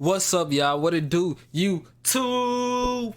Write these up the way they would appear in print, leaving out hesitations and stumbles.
What's up, y'all? What it do? YouTube.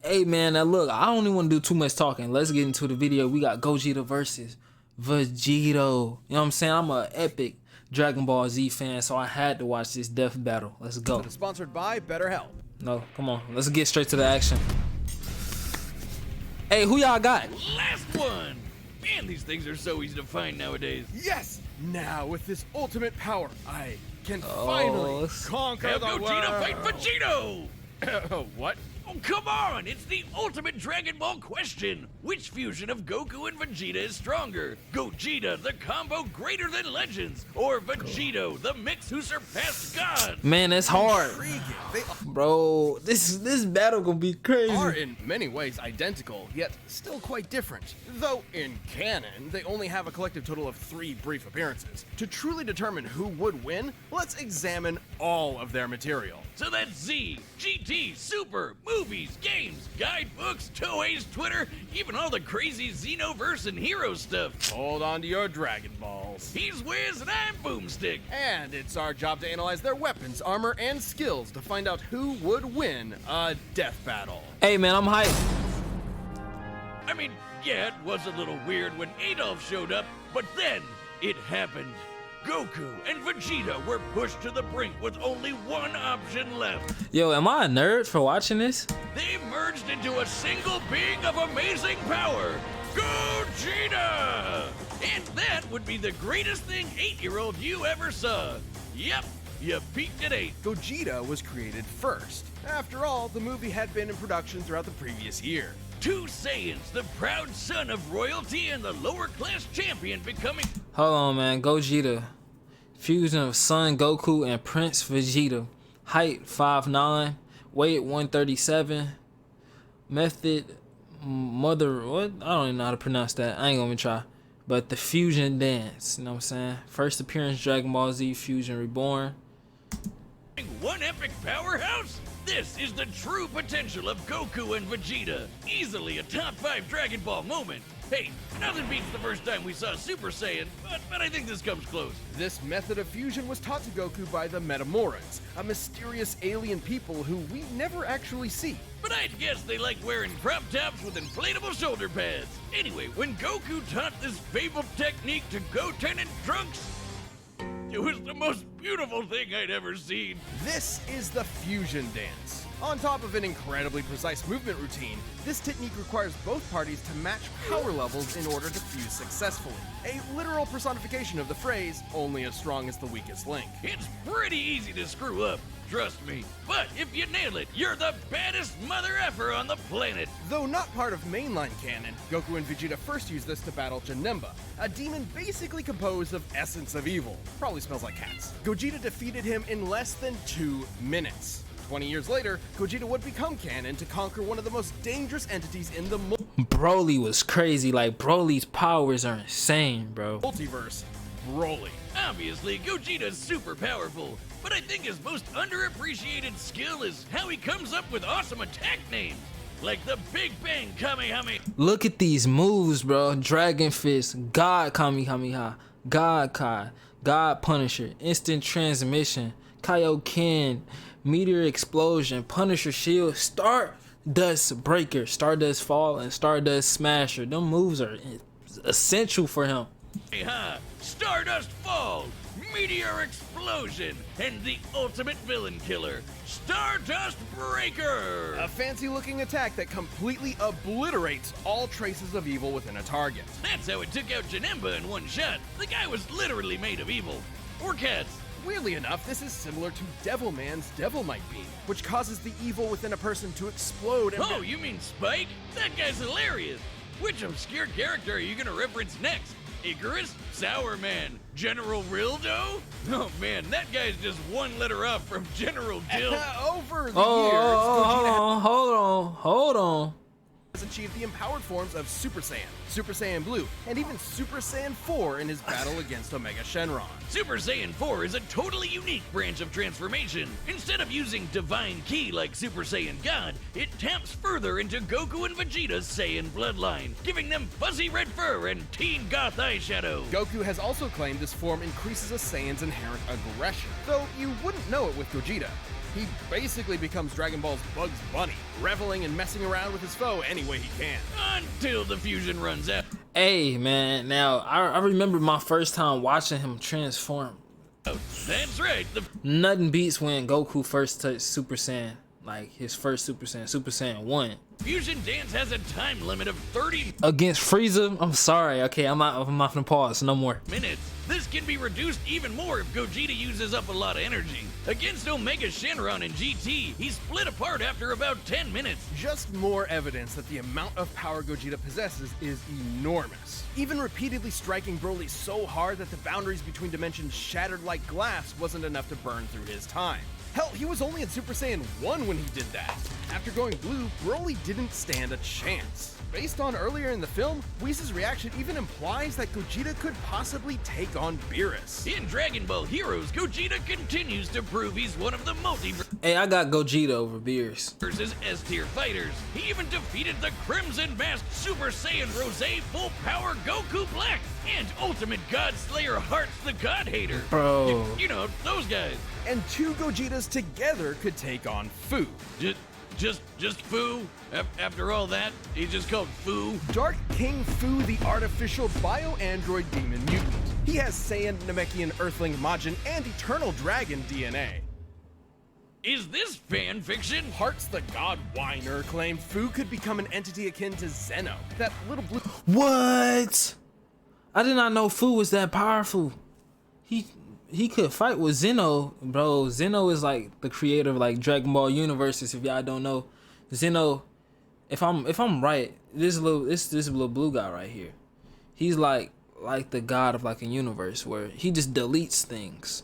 Hey, man, now look, I don't even want to do too much talking. Let's get into the video. We got Gogeta versus Vegito. You know what I'm saying? I'm a epic Dragon Ball Z fan, so I had to watch this death battle. Let's go. Sponsored by BetterHelp. No, come on. Let's get straight to the action. Hey, who y'all got? Last one! Man, these things are so easy to find nowadays. Yes! Now, with this ultimate power, I can finally conquer Have the Gogeta world. fight Vegito! What? Oh, come on! It's the ultimate Dragon Ball question! Which fusion of Goku and Vegeta is stronger? Gogeta, the combo greater than legends, or Vegito, the mix who surpassed gods? Man, that's hard. Intriguing. They Bro, this battle gonna be crazy. are in many ways identical, yet still quite different. Though in canon, they only have a collective total of 3 brief appearances. To truly determine who would win, let's examine all of their material. So that's Z, GT, Super, movies, games, guidebooks, toys, Twitter, even all the crazy Xenoverse and hero stuff. Hold on to your Dragon Balls. He's Wiz and I'm Boomstick. And it's our job to analyze their weapons, armor, and skills to find out who would win a death battle. Hey, man, I'm hyped. I mean, yeah, it was a little weird when Adolf showed up, but then it happened. Goku and Vegeta were pushed to the brink with only one option left. Yo, am I a nerd for watching this? They merged into a single being of amazing power, Gogeta! And that would be the greatest thing 8-year-old you ever saw. Yep, you peaked at 8. Gogeta was created first. After all, the movie had been in production throughout the previous year. 2 Saiyans, the proud son of royalty and the lower class champion becoming... Hold on, man. Gogeta. Fusion of Son Goku and Prince Vegeta. Height 5'9", weight 137. Method mother what? I don't even know how to pronounce that. I ain't gonna even try. But the fusion dance, you know what I'm saying? First appearance Dragon Ball Z Fusion Reborn. One epic powerhouse? This is the true potential of Goku and Vegeta. Easily a top 5 Dragon Ball moment. Hey, nothing beats the first time we saw Super Saiyan, but I think this comes close. This method of fusion was taught to Goku by the Metamorans, a mysterious alien people who we never actually see. But I'd guess they like wearing crop tops with inflatable shoulder pads. Anyway, when Goku taught this fabled technique to Goten and Trunks, it was the most beautiful thing I'd ever seen. This is the fusion dance. On top of an incredibly precise movement routine, this technique requires both parties to match power levels in order to fuse successfully. A literal personification of the phrase, only as strong as the weakest link. It's pretty easy to screw up, trust me. But if you nail it, you're the baddest mother effer on the planet. Though not part of mainline canon, Goku and Vegeta first used this to battle Janemba, a demon basically composed of essence of evil. Probably smells like cats. Gogeta defeated him in less than 2 minutes. 20 years later, Gogeta would become canon to conquer one of the most dangerous entities in the Broly was crazy. Like, Broly's powers are insane, bro. multiverse, Broly. Obviously, Gogeta's super powerful, but I think his most underappreciated skill is how he comes up with awesome attack names, like the Big Bang Kamehameha. Look at these moves, bro. Dragon Fist, God Kamehameha, God Kai, God Punisher, Instant Transmission, Kaioken, Meteor Explosion, Punisher Shield, Stardust Breaker, Stardust Fall, and Stardust Smasher. Them moves are essential for him. Stardust Fall, Meteor Explosion, and the ultimate villain killer, Stardust Breaker! A fancy-looking attack that completely obliterates all traces of evil within a target. That's how it took out Janemba in one shot. The guy was literally made of evil. Or cats. Weirdly enough, this is similar to Devilman's Devilmite Beam, which causes the evil within a person to explode and... Oh, you mean Spike? That guy's hilarious. Which obscure character are you gonna reference next? Icarus? Sour Man? General Rildo? Oh man, that guy's just one letter up from General Dill. Over the years, Gogeta Hold on. has achieved the empowered forms of Super Saiyan, Super Saiyan Blue, and even Super Saiyan 4 in his battle against Omega Shenron. Super Saiyan 4 is a totally unique branch of transformation. Instead of using Divine Ki like Super Saiyan God, it taps further into Goku and Vegeta's Saiyan bloodline, giving them fuzzy red fur and teen goth eyeshadow. Goku has also claimed this form increases a Saiyan's inherent aggression, though you wouldn't know it with Gogeta. He basically becomes Dragon Ball's Bugs Bunny, reveling and messing around with his foe any way he can. Until the fusion runs out. Hey, man, now I remember my first time watching him transform. That's right. Nothing beats when Goku first touched Super Saiyan, like his first Super Saiyan 1. Fusion dance has a time limit of 30 Against Frieza, I'm sorry, okay, I'm not gonna pause, no more. minutes. This can be reduced even more if Gogeta uses up a lot of energy. Against Omega Shenron in GT, he split apart after about 10 minutes. Just more evidence that the amount of power Gogeta possesses is enormous. Even repeatedly striking Broly so hard that the boundaries between dimensions shattered like glass wasn't enough to burn through his time. Hell, he was only in Super Saiyan 1 when he did that. After going blue, Broly didn't stand a chance. Based on earlier in the film, Whis' reaction even implies that Gogeta could possibly take on Beerus. In Dragon Ball Heroes, Gogeta continues to prove he's one of the Hey, I got Gogeta over Beerus. versus S-tier fighters. He even defeated the Crimson Masked Super Saiyan Rose Full Power Goku Black and Ultimate God Slayer Hearts the God Hater. Bro. You know, those guys. And two Gogetas together could take on Fu. Just Fu? After all that, he's just called Fu? Dark King Fu, the artificial bio-android demon mutant. He has Saiyan, Namekian, Earthling, Majin, and Eternal Dragon DNA. Is this fan fiction? Hearts the God Whiner claimed Fu could become an entity akin to Zeno, that little blue. What? I did not know Fu was that powerful. He could fight with Zeno, bro. Zeno is like the creator of like Dragon Ball universes. If y'all don't know, Zeno, if I'm right, this little blue guy right here, he's like the god of like a universe where he just deletes things.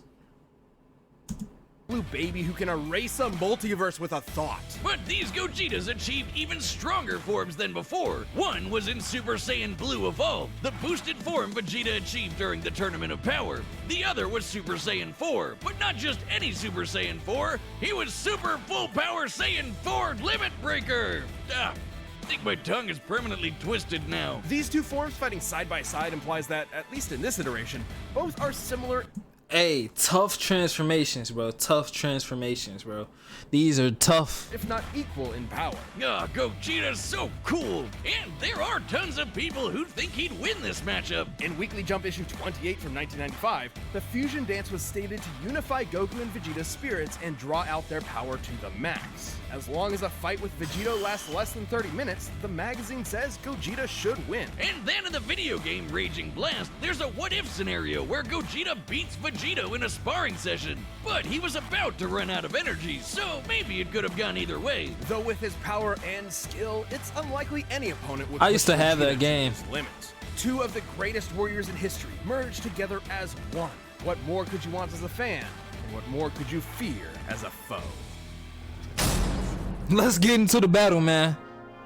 Blue baby who can erase a multiverse with a thought. But these Gogetas achieved even stronger forms than before. One was in Super Saiyan Blue Evolved, the boosted form Vegeta achieved during the Tournament of Power. The other was Super Saiyan 4, but not just any Super Saiyan 4, he was Super Full Power Saiyan 4 Limit Breaker! I think my tongue is permanently twisted now. These two forms fighting side by side implies that, at least in this iteration, both are similar. Hey, tough transformations, bro. Tough transformations, bro. These are tough. If not equal in power. Gogeta's so cool! And there are tons of people who think he'd win this matchup. In Weekly Jump issue 28 from 1995, the fusion dance was stated to unify Goku and Vegeta's spirits and draw out their power to the max. As long as a fight with Vegito lasts less than 30 minutes, the magazine says Gogeta should win. And then in the video game Raging Blast, there's a what-if scenario where Gogeta beats Vegito in a sparring session. But he was about to run out of energy, so maybe it could have gone either way. Though with his power and skill, it's unlikely any opponent would I used push to have Vegeta that game. to his limit. Two of the greatest warriors in history merged together as one. What more could you want as a fan? And what more could you fear as a foe? Let's get into the battle, man.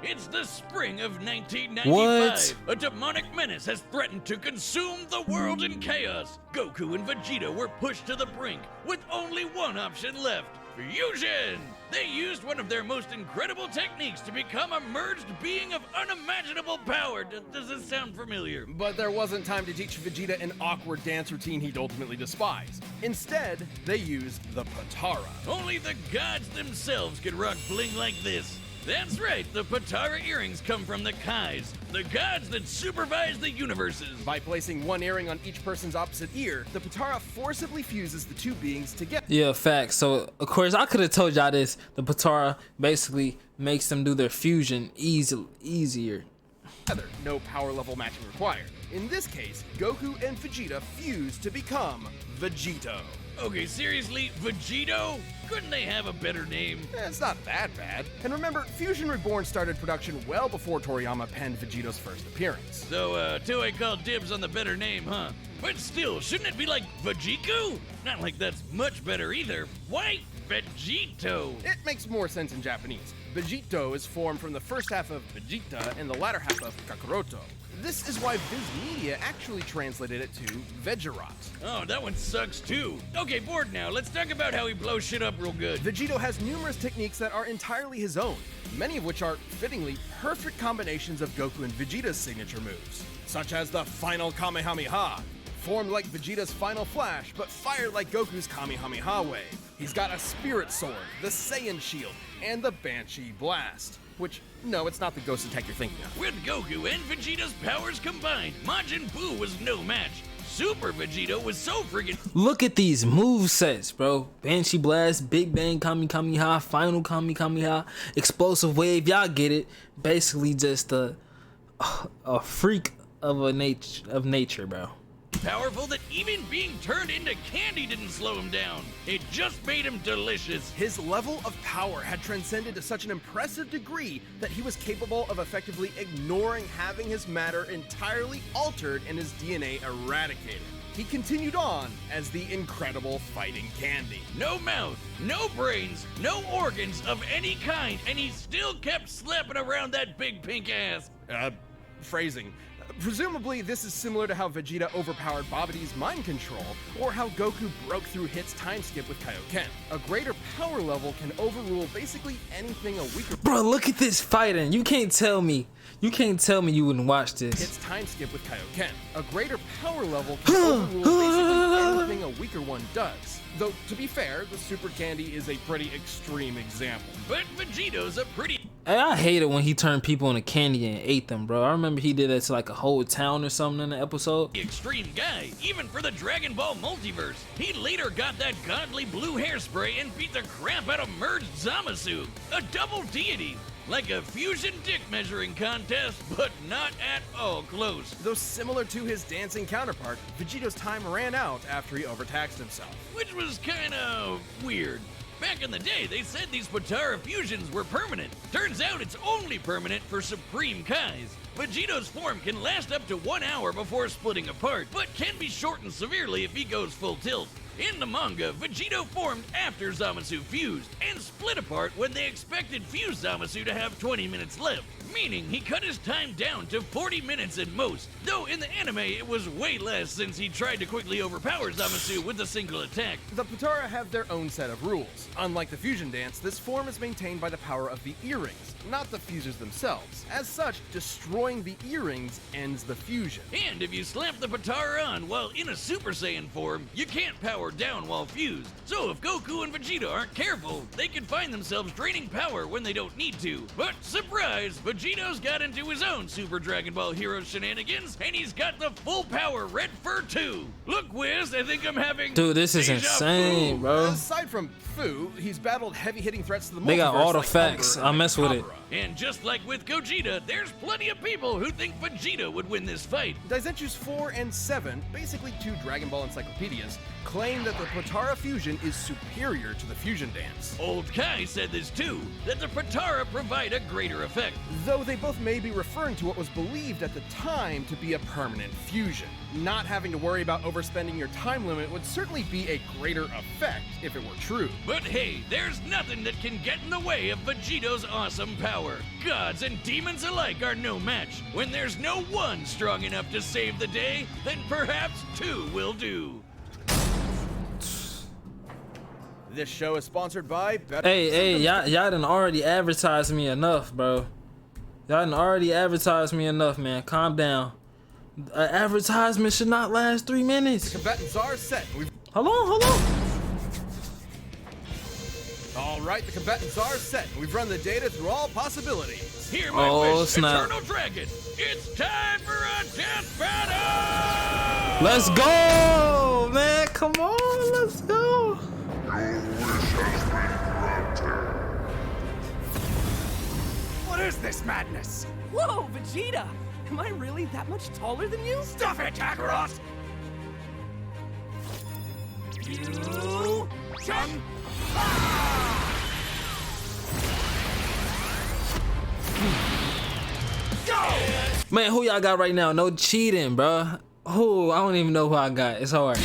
It's the spring of 1995. What? A demonic menace has threatened to consume the world in chaos. Goku and Vegeta were pushed to the brink with only one option left: fusion! They used one of their most incredible techniques to become a merged being of unimaginable power. Does this sound familiar? But there wasn't time to teach Vegeta an awkward dance routine he'd ultimately despise. Instead, they used the Potara. Only the gods themselves could rock bling like this. That's right, the Potara earrings come from the Kais, the gods that supervise the universes. By placing one earring on each person's opposite ear, the Potara forcibly fuses the two beings together. Yeah, facts. So, of course, I could have told y'all this. The Potara basically makes them do their fusion easier. No power level matching required. In this case, Goku and Vegeta fuse to become Vegito. Okay, seriously, Vegito? Couldn't they have a better name? It's not that bad. And remember, Fusion Reborn started production well before Toriyama penned Vegito's first appearance. So, Toei called dibs on the better name, huh? But still, shouldn't it be like Vegiko? Not like that's much better either. Why Vegito? It makes more sense in Japanese. Vegito is formed from the first half of Vegeta and the latter half of Kakaroto. This is why Viz Media actually translated it to Vegerot. Oh, that one sucks too. Okay, bored now. Let's talk about how he blows shit up real good. Vegito has numerous techniques that are entirely his own, many of which are, fittingly, perfect combinations of Goku and Vegeta's signature moves, such as the final Kamehameha, formed like Vegeta's final flash, but fired like Goku's Kamehameha wave. He's got a Spirit Sword, the Saiyan Shield, and the Banshee Blast. Which, no, it's not the ghost attack you're thinking of. With Goku and Vegeta's powers combined, Majin Buu was no match. Super Vegito was so friggin' Look at these move sets, bro. Banshee Blast, Big Bang Kamehameha, Final Kamehameha, Explosive Wave. Y'all get it. Basically, just a freak of nature, bro. powerful that even being turned into candy didn't slow him down. It just made him delicious. His level of power had transcended to such an impressive degree that he was capable of effectively ignoring having his matter entirely altered and his DNA eradicated. He continued on as the incredible fighting candy. No mouth, no brains, no organs of any kind, and he still kept slapping around that big pink ass. Phrasing. Presumably, this is similar to how Vegeta overpowered Babidi's mind control, or how Goku broke through Hit's time skip with Kaioken. A greater power level can overrule basically anything a weaker... Bro, look at this fighting. You can't tell me you wouldn't watch this. Hit's time skip with Kaioken. A greater power level can overrule basically anything a weaker one does. Though, to be fair, the Super Candy is a pretty extreme example. But Vegito's a pretty... Hey, I hate it when he turned people into candy and ate them, bro. I remember he did that to like a whole town or something in the episode. extreme guy, even for the Dragon Ball multiverse. He later got that godly blue hairspray and beat the crap out of merged Zamasu, a double deity. Like a fusion dick measuring contest, but not at all close. Though similar to his dancing counterpart, Vegito's time ran out after he overtaxed himself. Which was kinda weird. Back in the day, they said these Potara fusions were permanent. Turns out it's only permanent for Supreme Kais. Vegito's form can last up to 1 hour before splitting apart, but can be shortened severely if he goes full tilt. In the manga, Vegito formed after Zamasu fused, and split apart when they expected fused Zamasu to have 20 minutes left, meaning he cut his time down to 40 minutes at most, though in the anime it was way less since he tried to quickly overpower Zamasu with a single attack. The Potara have their own set of rules. Unlike the fusion dance, this form is maintained by the power of the earrings, not the fusers themselves. As such, destroying the earrings ends the fusion. And if you slap the Potara on while in a Super Saiyan form, you can't power down while fused. So if Goku and Vegeta aren't careful, they can find themselves draining power when they don't need to. But surprise, Vegito's got into his own Super Dragon Ball Hero shenanigans, and he's got the full power Red Fur 2. Look, Wiz, I think I'm having... Dude, this is deja insane, vu. bro. Aside from Fu, he's battled heavy-hitting threats to the multiverse. They got all the like facts. Hunger I and mess with it. Cabra. And just like with Gogeta, there's plenty of people who think Vegeta would win this fight. Daizenshus 4 and 7, basically two Dragon Ball encyclopedias, claim that the Potara fusion is superior to the fusion dance. Old Kai said this too, that the Potara provide a greater effect. Though they both may be referring to what was believed at the time to be a permanent fusion. Not having to worry about overspending your time limit would certainly be a greater effect if it were true. But hey, there's nothing that can get in the way of Vegito's awesome power. Gods and demons alike are no match. When there's no one strong enough to save the day, then perhaps two will do. This show is sponsored by Hey, y'all done already advertised me enough, bro. Y'all done already advertised me enough, man. Calm down. An advertisement should not last 3 minutes. Combatants are set. Hold on. All right, the combatants are set. We've run the data through all possibilities. Hear my Oh, wish, snap. Eternal Dragon. It's time for a death battle! Let's go, man. Come on, let's go. What is this madness? Whoa, Vegeta! Am I really that much taller than you? Stuff it, Kakarot! You... Jump! Man, who y'all got right now? No cheating, bro. Who? I don't even know who I got. It's hard.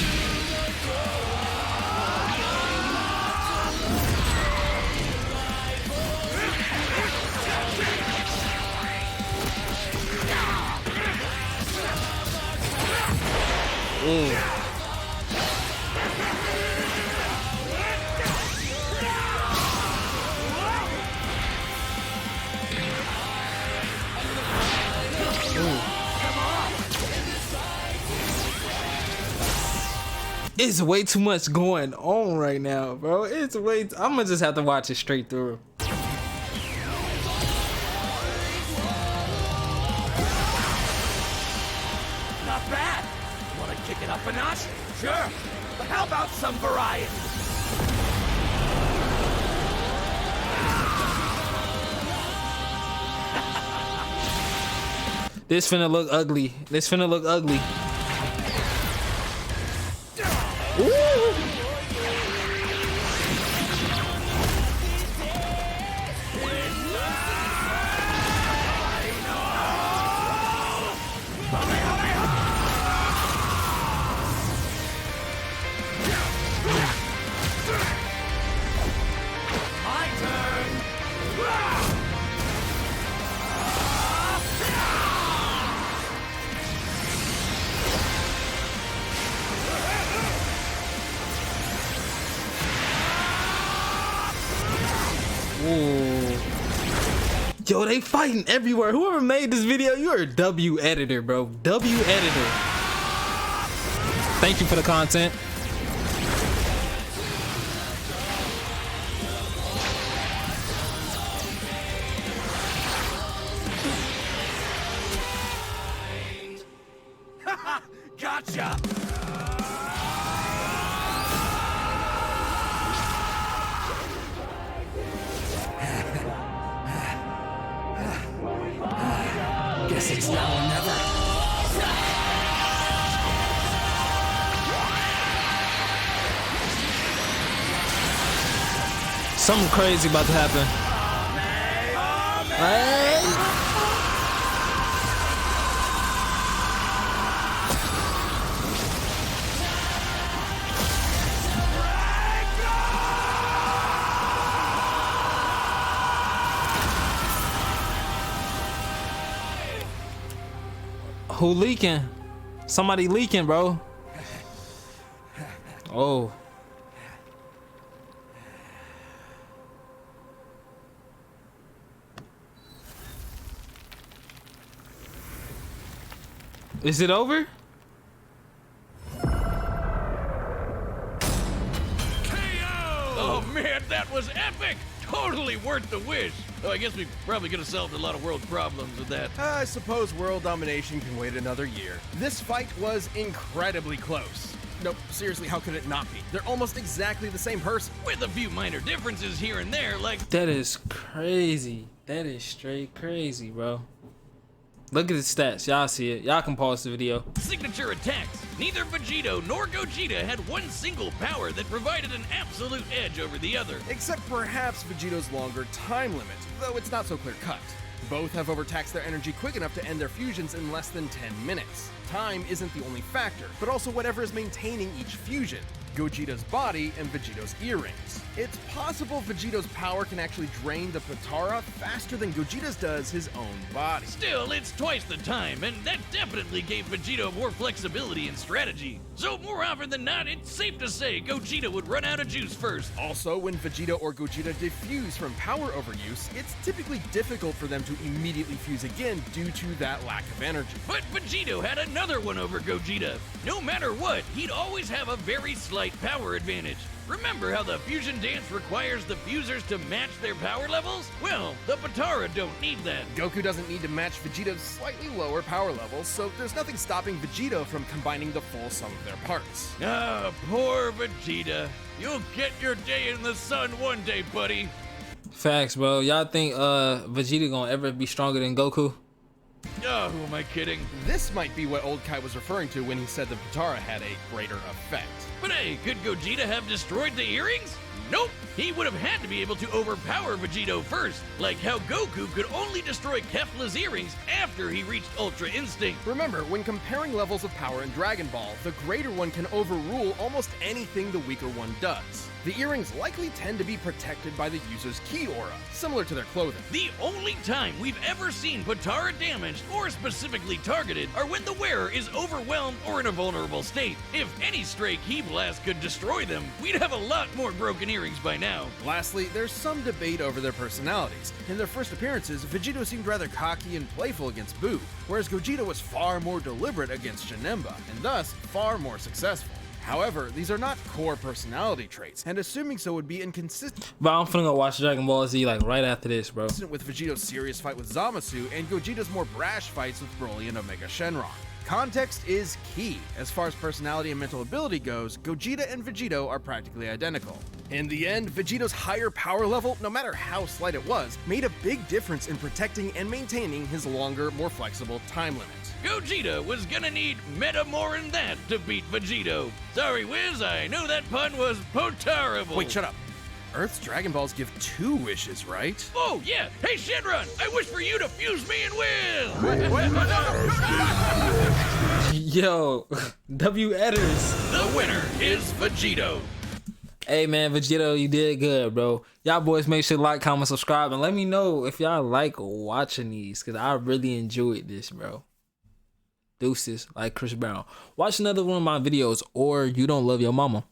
Ooh. It's way too much going on right now, bro. It's way. I'm gonna just have to watch it straight through. Not bad. Want to kick it up a notch? Sure. But how about some variety? This finna look ugly. This finna look ugly. Ooh. My turn. Ooh. Yo, they fighting everywhere. Whoever made this video, you're a W editor, bro. W editor. Thank you for the content. Gotcha. Guess it's now or never. Something crazy about to happen. Hey. Who leaking? Somebody leaking, bro. Oh. Is it over? Oh man, that was epic! Totally worth the wish. Oh, I guess we probably could have solved a lot of world problems with that. I suppose world domination can wait another year. This fight was incredibly close. No, seriously, how could it not be? They're almost exactly the same person. With a few minor differences here and there, like That is crazy. That is straight crazy, bro. Look at the stats. Y'all see it. Y'all can pause the video. signature attacks. Neither Vegito nor Gogeta had one single power that provided an absolute edge over the other. Except perhaps Vegito's longer time limit, though it's not so clear-cut. Both have overtaxed their energy quick enough to end their fusions in less than 10 minutes. Time isn't the only factor, but also whatever is maintaining each fusion. Gogeta's body and Vegito's earrings. It's possible Vegito's power can actually drain the Potara faster than Gogeta's does his own body. Still, it's twice the time, and that definitely gave Vegito more flexibility and strategy. So more often than not, it's safe to say Gogeta would run out of juice first. Also, when Vegito or Gogeta defuse from power overuse, it's typically difficult for them to immediately fuse again due to that lack of energy. But Vegito had another one over Gogeta. No matter what, he'd always have a very slight power advantage. Remember how the fusion dance requires the fusers to match their power levels? Well, the Potara don't need that. Goku doesn't need to match Vegeta's slightly lower power levels, so there's nothing stopping Vegito from combining the full sum of their parts. Ah, poor Vegeta. You'll get your day in the sun one day, buddy. Facts, bro. Y'all think Vegeta gonna ever be stronger than Goku? Oh, who am I kidding? This might be what Old Kai was referring to when he said the Potara had a greater effect. But hey, could Gogeta have destroyed the earrings? Nope! He would have had to be able to overpower Vegito first, like how Goku could only destroy Kefla's earrings after he reached Ultra Instinct. Remember, when comparing levels of power in Dragon Ball, the greater one can overrule almost anything the weaker one does. The earrings likely tend to be protected by the user's ki aura, similar to their clothing. The only time we've ever seen Potara damaged or specifically targeted are when the wearer is overwhelmed or in a vulnerable state. If any stray ki blast could destroy them, we'd have a lot more broken earrings by now. Lastly, there's some debate over their personalities. In their first appearances, Vegito seemed rather cocky and playful against Boo, whereas Gogeta was far more deliberate against Janemba, and thus far more successful. However, these are not core personality traits, and assuming so would be inconsistent But I'm finna go watch Dragon Ball Z like right after this, bro. with Vegito's serious fight with Zamasu and Gogeta's more brash fights with Broly and Omega Shenron. Context is key. As far as personality and mental ability goes, Gogeta and Vegito are practically identical. In the end, Vegito's higher power level, no matter how slight it was, made a big difference in protecting and maintaining his longer, more flexible time limit. Gogeta was gonna need meta more than that to beat Vegito. Sorry, Wiz, I know that pun was po-terrible. Wait, shut up. Earth's Dragon Balls give 2 wishes, right? Oh, yeah. Hey, Shenron, I wish for you to fuse me and Wiz. Yo, W Edders. The winner is Vegito. Hey man, Vegito, you did good, bro. Y'all boys make sure to like, comment, subscribe, and let me know if y'all like watching these, because I really enjoyed this, bro. Deuces, like Chris Brown. Watch another one of my videos, or you don't love your mama.